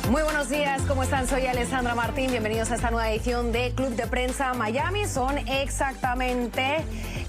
Muy buenos días, ¿cómo están? Soy Alessandra Martín, bienvenidos a esta nueva edición de Club de Prensa Miami. Son exactamente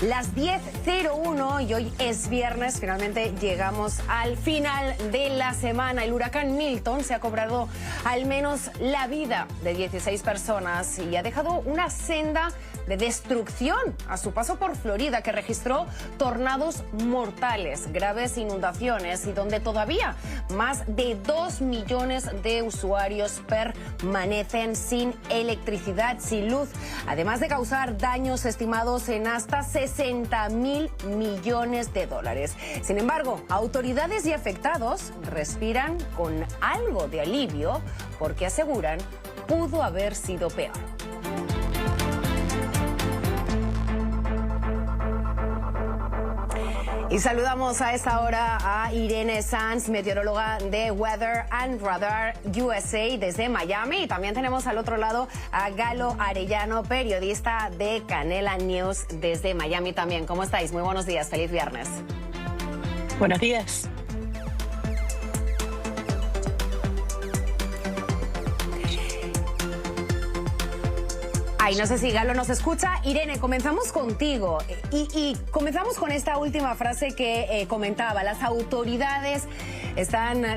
las 10:01 y hoy es viernes, finalmente llegamos al final de la semana. El huracán Milton se ha cobrado al menos la vida de 16 personas y ha dejado una senda de destrucción a su paso por Florida, que registró tornados mortales, graves inundaciones y donde todavía más de 2 millones de usuarios permanecen sin electricidad, sin luz, además de causar daños estimados en hasta 60.000 millones de dólares. Sin embargo, autoridades y afectados respiran con algo de alivio porque aseguran pudo haber sido peor. Y saludamos a esta hora a Irene Sanz, meteoróloga de Weather and Radar USA desde Miami. Y también tenemos al otro lado a Galo Arellano, periodista de Canela News desde Miami también. ¿Cómo estáis? Muy buenos días, feliz viernes. Buenos días. Ay, no sé si Galo nos escucha. Irene, comenzamos contigo y comenzamos con esta última frase que comentaba. Las autoridades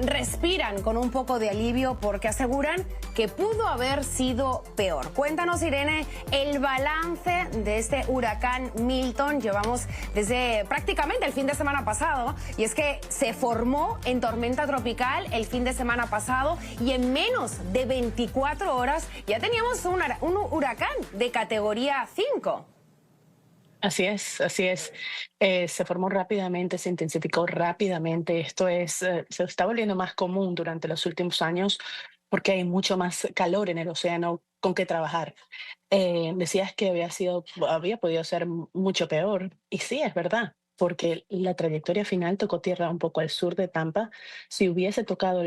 respiran con un poco de alivio porque aseguran que pudo haber sido peor. Cuéntanos, Irene, el balance de este huracán Milton. Llevamos desde prácticamente el fin de semana pasado, y es que se formó en tormenta tropical el fin de semana pasado y en menos de 24 horas ya teníamos un huracán de categoría 5. Así es, así es. Se formó rápidamente, se intensificó rápidamente. Se está volviendo más común durante los últimos años porque hay mucho más calor en el océano con que trabajar. Decías que había podido ser mucho peor, y sí, es verdad, porque la trayectoria final tocó tierra un poco al sur de Tampa. Si hubiese tocado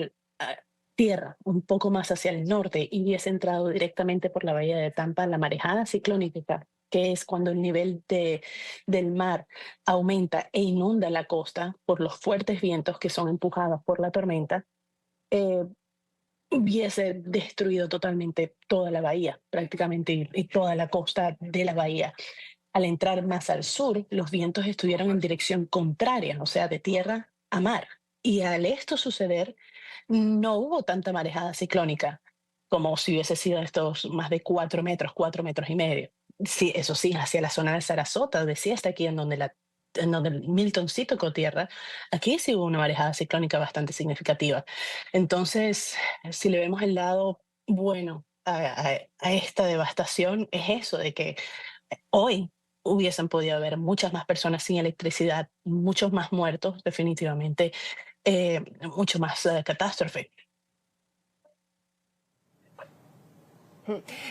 tierra un poco más hacia el norte y hubiese entrado directamente por la bahía de Tampa, la marejada ciclónica, que es cuando el nivel del mar aumenta e inunda la costa por los fuertes vientos que son empujados por la tormenta, hubiese destruido totalmente toda la bahía, prácticamente, y toda la costa de la bahía. Al entrar más al sur, los vientos estuvieron en dirección contraria, o sea, de tierra a mar. Y al esto suceder, no hubo tanta marejada ciclónica como si hubiese sido estos más de 4 metros y medio. Sí, eso sí, hacia la zona de Sarasota, decía hasta aquí en donde el Miltoncito tocó tierra, aquí sí hubo una marejada ciclónica bastante significativa. Entonces, si le vemos el lado bueno a esta devastación, es eso de que hoy hubiesen podido haber muchas más personas sin electricidad, muchos más muertos, definitivamente, mucho más catástrofe.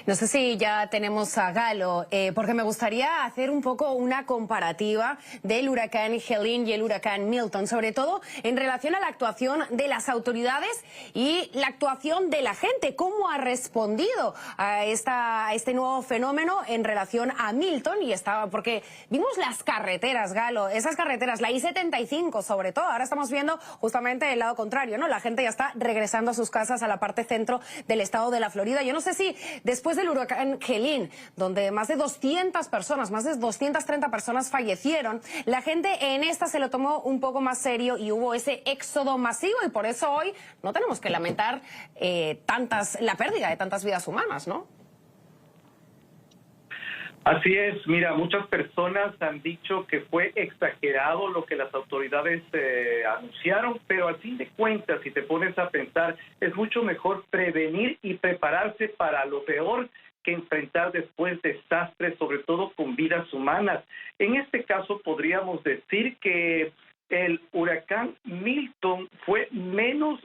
No sé si ya tenemos a Galo, porque me gustaría hacer un poco una comparativa del huracán Helene y el huracán Milton, sobre todo en relación a la actuación de las autoridades y la actuación de la gente. ¿Cómo ha respondido a este nuevo fenómeno en relación a Milton? Porque vimos las carreteras, Galo, esas carreteras, la I-75 sobre todo. Ahora estamos viendo justamente el lado contrario, ¿no? La gente ya está regresando a sus casas a la parte centro del estado de la Florida. Yo no sé si después del huracán Helene, donde más de 200 personas, más de 230 personas fallecieron, la gente en esta se lo tomó un poco más serio y hubo ese éxodo masivo, y por eso hoy no tenemos que lamentar la pérdida de tantas vidas humanas, ¿no? Así es, mira, muchas personas han dicho que fue exagerado lo que las autoridades anunciaron, pero al fin de cuentas, si te pones a pensar, es mucho mejor prevenir y prepararse para lo peor que enfrentar después desastres, sobre todo con vidas humanas. En este caso podríamos decir que el huracán Milton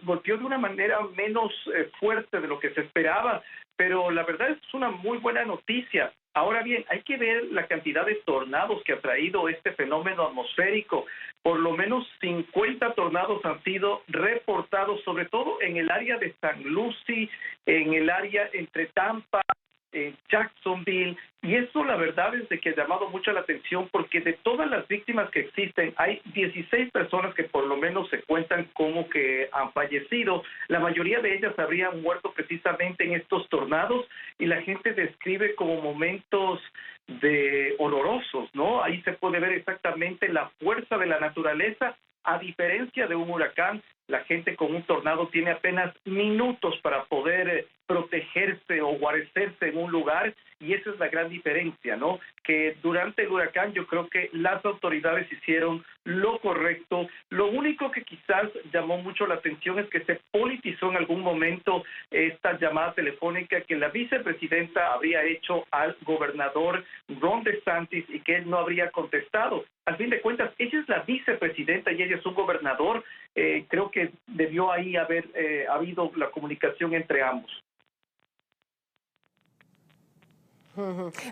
golpeó de una manera menos fuerte de lo que se esperaba, pero la verdad es una muy buena noticia. Ahora bien, hay que ver la cantidad de tornados que ha traído este fenómeno atmosférico. Por lo menos 50 tornados han sido reportados, sobre todo en el área de San Lucie, en el área entre Tampa, en Jacksonville, y eso la verdad es de que ha llamado mucho la atención porque de todas las víctimas que existen, hay 16 personas que por lo menos se cuentan como que han fallecido. La mayoría de ellas habrían muerto precisamente en estos tornados y la gente describe como momentos horrorosos, ¿no? Ahí se puede ver exactamente la fuerza de la naturaleza. A diferencia de un huracán, la gente con un tornado tiene apenas minutos para poder protegerse o guarecerse en un lugar, y esa es la gran diferencia, ¿no? Que durante el huracán yo creo que las autoridades hicieron lo correcto. Lo único que quizás llamó mucho la atención es que se politizó en algún momento esta llamada telefónica que la vicepresidenta habría hecho al gobernador Ron DeSantis y que él no habría contestado. Al fin de cuentas, ella es la vicepresidenta y ella es un gobernador. Creo que debió ahí haber habido la comunicación entre ambos.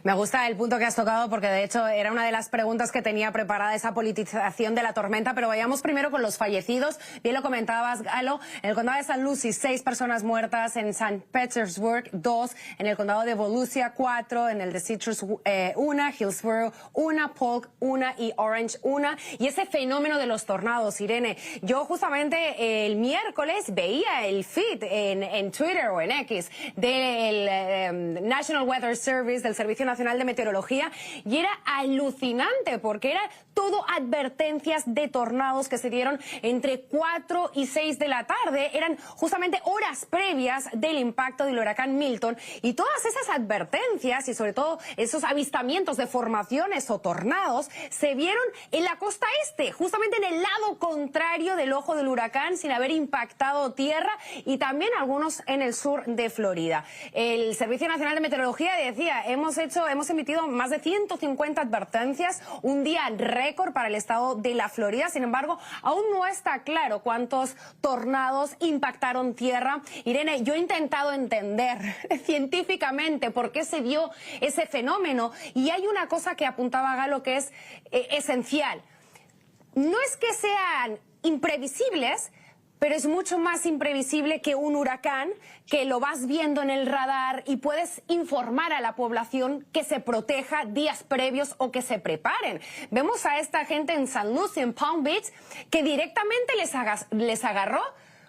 Me gusta el punto que has tocado porque de hecho era una de las preguntas que tenía preparada, esa politización de la tormenta, pero vayamos primero con los fallecidos. Bien lo comentabas, Galo, en el condado de San Lucie 6 personas muertas, en St. Petersburg 2, en el condado de Volusia 4, en el de Citrus 1, Hillsborough 1, Polk 1 y Orange 1. Y ese fenómeno de los tornados, Irene, yo justamente el miércoles veía el feed en Twitter o en X del National Weather Service, del Servicio Nacional de Meteorología, y era alucinante porque era todo advertencias de tornados que se dieron entre 4 y 6 de la tarde. Eran justamente horas previas del impacto del huracán Milton, y todas esas advertencias y sobre todo esos avistamientos de formaciones o tornados se vieron en la costa este, justamente en el lado contrario del ojo del huracán, sin haber impactado tierra, y también algunos en el sur de Florida. El Servicio Nacional de Meteorología decía, hemos emitido más de 150 advertencias, un día récord para el estado de la Florida. Sin embargo, aún no está claro cuántos tornados impactaron tierra. Irene, yo he intentado entender científicamente por qué se dio ese fenómeno, y hay una cosa que apuntaba Galo que es esencial. No es que sean imprevisibles, pero es mucho más imprevisible que un huracán, que lo vas viendo en el radar y puedes informar a la población que se proteja días previos o que se preparen. Vemos a esta gente en San Lucie, en Palm Beach, que directamente les agarró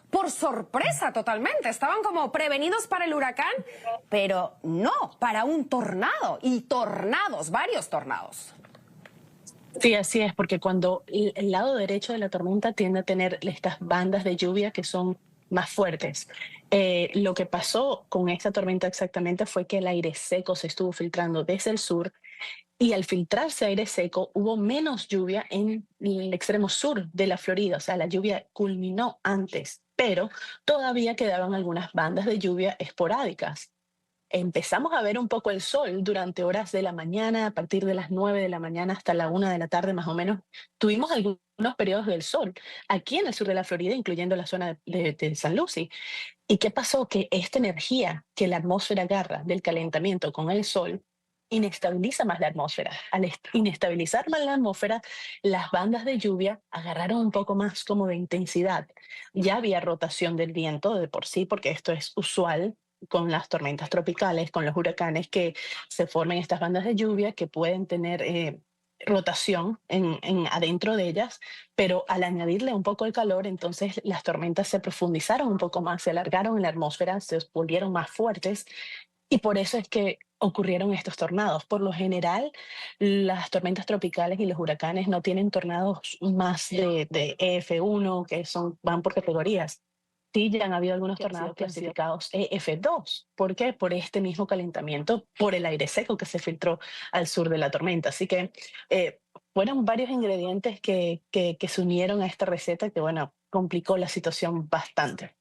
por sorpresa totalmente. Estaban como prevenidos para el huracán, pero no para un tornado. Y tornados, varios tornados. Sí, así es, porque cuando el lado derecho de la tormenta tiende a tener estas bandas de lluvia que son más fuertes. Lo que pasó con esta tormenta exactamente fue que el aire seco se estuvo filtrando desde el sur, y al filtrarse aire seco hubo menos lluvia en el extremo sur de la Florida. O sea, la lluvia culminó antes, pero todavía quedaban algunas bandas de lluvia esporádicas. Empezamos a ver un poco el sol durante horas de la mañana, a partir de las 9 de la mañana hasta la 1 de la tarde más o menos. Tuvimos algunos periodos del sol aquí en el sur de la Florida, incluyendo la zona de San Lucie. ¿Y qué pasó? Que esta energía que la atmósfera agarra del calentamiento con el sol inestabiliza más la atmósfera. Al inestabilizar más la atmósfera, las bandas de lluvia agarraron un poco más como de intensidad. Ya había rotación del viento de por sí, porque esto es usual con las tormentas tropicales, con los huracanes, que se formen estas bandas de lluvia que pueden tener rotación adentro de ellas, pero al añadirle un poco el calor, entonces las tormentas se profundizaron un poco más, se alargaron en la atmósfera, se volvieron más fuertes, y por eso es que ocurrieron estos tornados. Por lo general, las tormentas tropicales y los huracanes no tienen tornados más de EF1, que van por categorías. Sí, ya han habido algunos tornados clasificados EF2. ¿Por qué? Por este mismo calentamiento, por el aire seco que se filtró al sur de la tormenta. Así que fueron varios ingredientes que se unieron a esta receta que, bueno, complicó la situación bastante.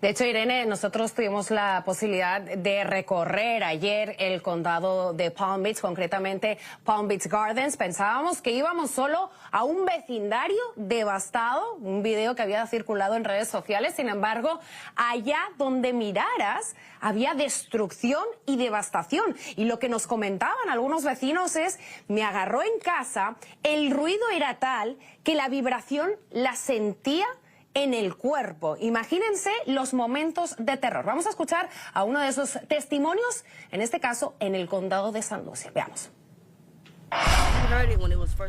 De hecho, Irene, nosotros tuvimos la posibilidad de recorrer ayer el condado de Palm Beach, concretamente Palm Beach Gardens. Pensábamos que íbamos solo a un vecindario devastado, un video que había circulado en redes sociales. Sin embargo, allá donde miraras había destrucción y devastación. Y lo que nos comentaban algunos vecinos es, me agarró en casa, el ruido era tal que la vibración la sentía en el cuerpo. Imagínense los momentos de terror. Vamos a escuchar a uno de esos testimonios, en este caso en el condado de San Luis. Veamos.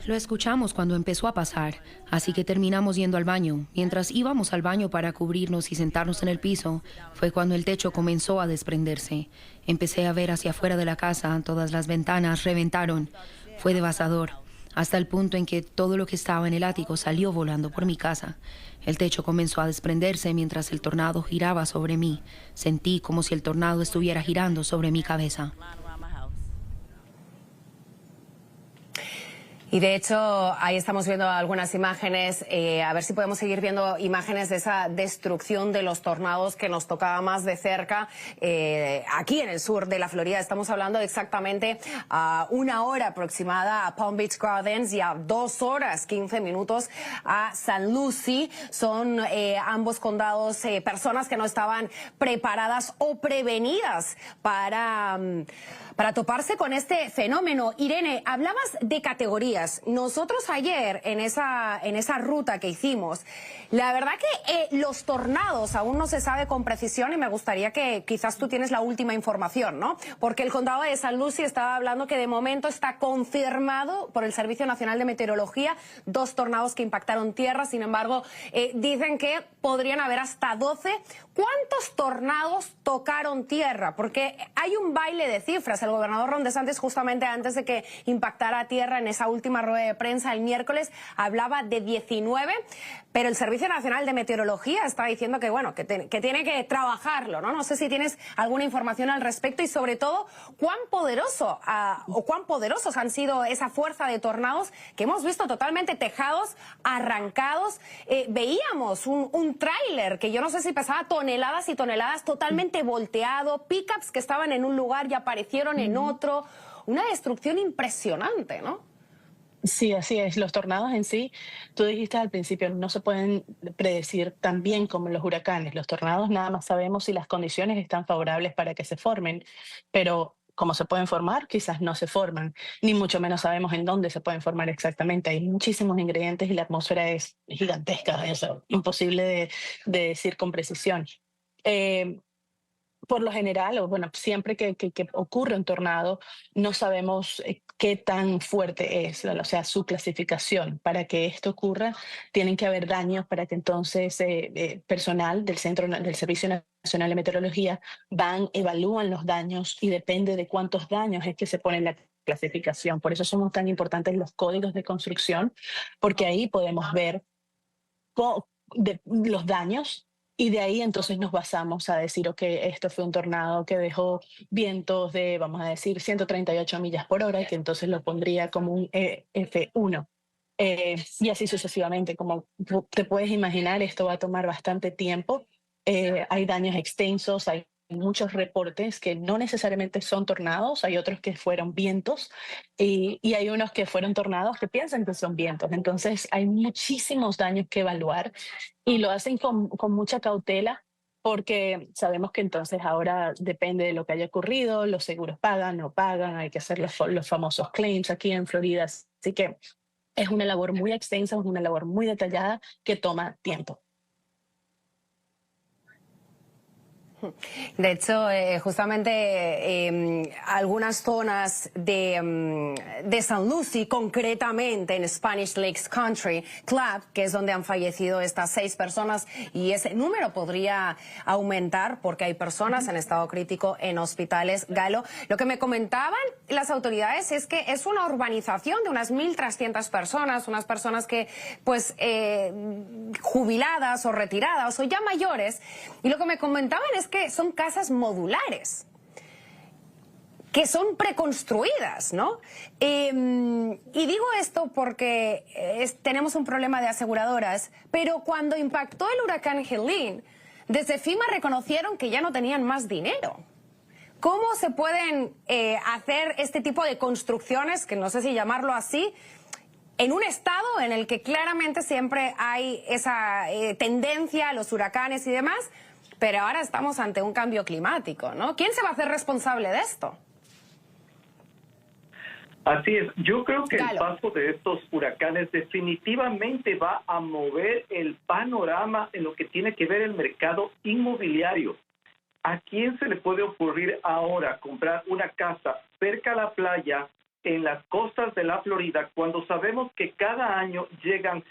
Lo escuchamos cuando empezó a pasar, así que terminamos yendo al baño. Mientras íbamos al baño para cubrirnos y sentarnos en el piso, fue cuando el techo comenzó a desprenderse. Empecé a ver hacia afuera de la casa, todas las ventanas reventaron. Fue devastador, hasta el punto en que todo lo que estaba en el ático salió volando por mi casa. El techo comenzó a desprenderse mientras el tornado giraba sobre mí. Sentí como si el tornado estuviera girando sobre mi cabeza. Y de hecho, ahí estamos viendo algunas imágenes, a ver si podemos seguir viendo imágenes de esa destrucción de los tornados que nos tocaba más de cerca aquí en el sur de la Florida. Estamos hablando exactamente a 1 hora aproximada a Palm Beach Gardens y a 2 horas 15 minutos a San Lucie. Son ambos condados personas que no estaban preparadas o prevenidas para toparse con este fenómeno. Irene, hablabas de categorías. Nosotros ayer en esa ruta que hicimos, la verdad que los tornados aún no se sabe con precisión y me gustaría que quizás tú tienes la última información, ¿no? Porque el condado de San Lucie estaba hablando que de momento está confirmado por el Servicio Nacional de Meteorología 2 tornados que impactaron tierra. Sin embargo, dicen que podrían haber hasta 12. ¿Cuántos tornados tocaron tierra? Porque hay un baile de cifras. El gobernador Ron DeSantis, justamente antes de que impactara tierra en esa última rueda de prensa el miércoles, hablaba de 19, pero el Servicio Nacional de Meteorología está diciendo que, bueno, que tiene que trabajarlo, ¿no? No sé si tienes alguna información al respecto y, sobre todo, cuán poderosos han sido esa fuerza de tornados que hemos visto totalmente tejados arrancados. Veíamos un tráiler que yo no sé si pesaba toneladas y toneladas, totalmente volteado, pickups que estaban en un lugar y aparecieron en otro. Una destrucción impresionante, ¿no? Sí, así es. Los tornados en sí, tú dijiste al principio, no se pueden predecir tan bien como los huracanes. Los tornados nada más sabemos si las condiciones están favorables para que se formen, pero como se pueden formar, quizás no se forman, ni mucho menos sabemos en dónde se pueden formar exactamente. Hay muchísimos ingredientes y la atmósfera es gigantesca, eso, imposible de decir con precisión. Por lo general, o bueno, siempre que ocurre un tornado, no sabemos qué tan fuerte es, o sea, su clasificación. Para que esto ocurra, tienen que haber daños para que entonces personal del Servicio Nacional de Meteorología evalúan los daños y depende de cuántos daños es que se pone en la clasificación. Por eso son tan importantes los códigos de construcción, porque ahí podemos ver los daños. Y de ahí entonces nos basamos a decir, ok, esto fue un tornado que dejó vientos de, vamos a decir, 138 millas por hora, y que entonces lo pondría como un F1. Y así sucesivamente. Como te puedes imaginar, esto va a tomar bastante tiempo. Hay daños extensos, hay muchos reportes que no necesariamente son tornados, hay otros que fueron vientos y hay unos que fueron tornados que piensan que son vientos. Entonces hay muchísimos daños que evaluar y lo hacen con mucha cautela, porque sabemos que entonces ahora depende de lo que haya ocurrido, los seguros pagan, no pagan, hay que hacer los famosos claims aquí en Florida. Así que es una labor muy extensa, es una labor muy detallada que toma tiempo. De hecho, justamente algunas zonas de San Lucie, concretamente en Spanish Lakes Country Club, que es donde han fallecido estas 6 personas, y ese número podría aumentar porque hay personas en estado crítico en hospitales. Galo, lo que me comentaban las autoridades es que es una urbanización de unas 1.300 personas, unas personas que, pues, jubiladas o retiradas o ya mayores, y lo que me comentaban es que son casas modulares, que son preconstruidas, ¿no? Y digo esto porque tenemos un problema de aseguradoras, pero cuando impactó el huracán Helene, desde FEMA reconocieron que ya no tenían más dinero. ¿Cómo se pueden hacer este tipo de construcciones, que no sé si llamarlo así, en un estado en el que claramente siempre hay esa tendencia a los huracanes y demás, pero ahora estamos ante un cambio climático, ¿no? ¿Quién se va a hacer responsable de esto? Así es, yo creo que Galo. el paso de estos huracanes definitivamente va a mover el panorama en lo que tiene que ver el mercado inmobiliario. ¿A quién se le puede ocurrir ahora comprar una casa cerca a la playa en las costas de la Florida cuando sabemos que cada año llegan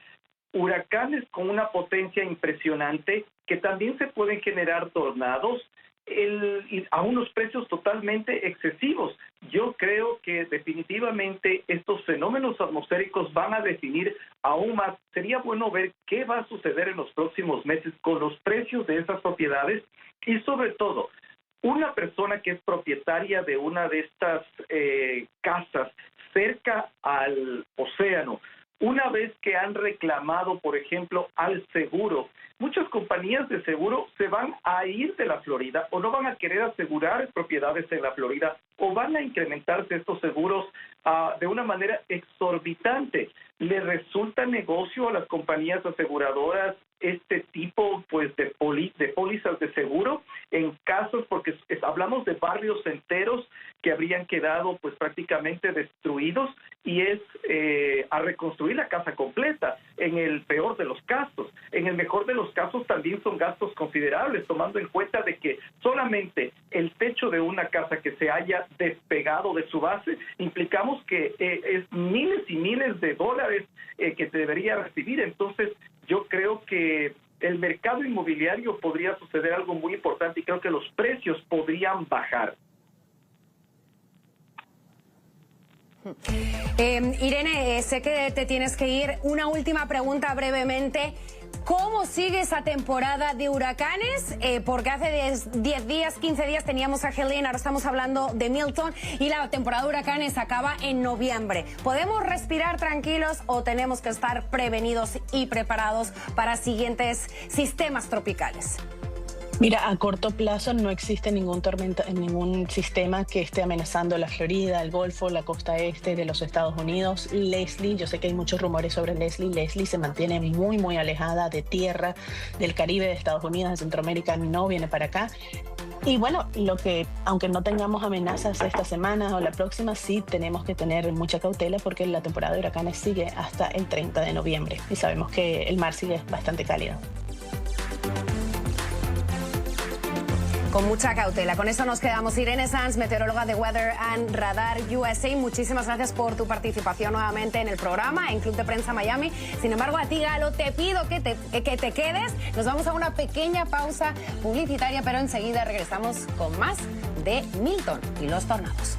huracanes con una potencia impresionante, que también se pueden generar tornados y a unos precios totalmente excesivos? Yo creo que definitivamente estos fenómenos atmosféricos van a definir aún más. Sería bueno ver qué va a suceder en los próximos meses con los precios de esas propiedades y sobre todo una persona que es propietaria de una de estas casas cerca al océano. Una vez que han reclamado, por ejemplo, al seguro, muchas compañías de seguro se van a ir de la Florida o no van a querer asegurar propiedades en la Florida o van a incrementarse estos seguros de una manera exorbitante. ¿Le resulta negocio a las compañías aseguradoras este tipo pues de pólizas de seguro en casos, porque hablamos de barrios enteros que habrían quedado pues prácticamente destruidos y es a reconstruir la casa completa en el peor de los casos? En el mejor de los casos también son gastos considerables, tomando en cuenta de que solamente el techo de una casa que se haya despegado de su base, implicamos que es miles y miles de dólares que se debería recibir. Entonces yo creo que el mercado inmobiliario podría suceder algo muy importante y creo que los precios podrían bajar. Irene, sé que te tienes que ir. Una última pregunta brevemente. ¿Cómo sigue esa temporada de huracanes? Porque hace 10 días, 15 días teníamos a Helene, ahora estamos hablando de Milton y la temporada de huracanes acaba en noviembre. ¿Podemos respirar tranquilos o tenemos que estar prevenidos y preparados para siguientes sistemas tropicales? Mira, a corto plazo no existe ningún sistema que esté amenazando la Florida, el Golfo, la costa este de los Estados Unidos. Leslie, yo sé que hay muchos rumores sobre Leslie. Leslie se mantiene muy, muy alejada de tierra del Caribe, de Estados Unidos, de Centroamérica, no viene para acá. Y bueno, aunque no tengamos amenazas esta semana o la próxima, sí tenemos que tener mucha cautela porque la temporada de huracanes sigue hasta el 30 de noviembre y sabemos que el mar sigue bastante cálido. Con mucha cautela. Con eso nos quedamos. Irene Sanz, meteoróloga de Weather and Radar USA. Muchísimas gracias por tu participación nuevamente en el programa, en Club de Prensa Miami. Sin embargo, a ti, Galo, te pido que te quedes. Nos vamos a una pequeña pausa publicitaria, pero enseguida regresamos con más de Milton y los tornados.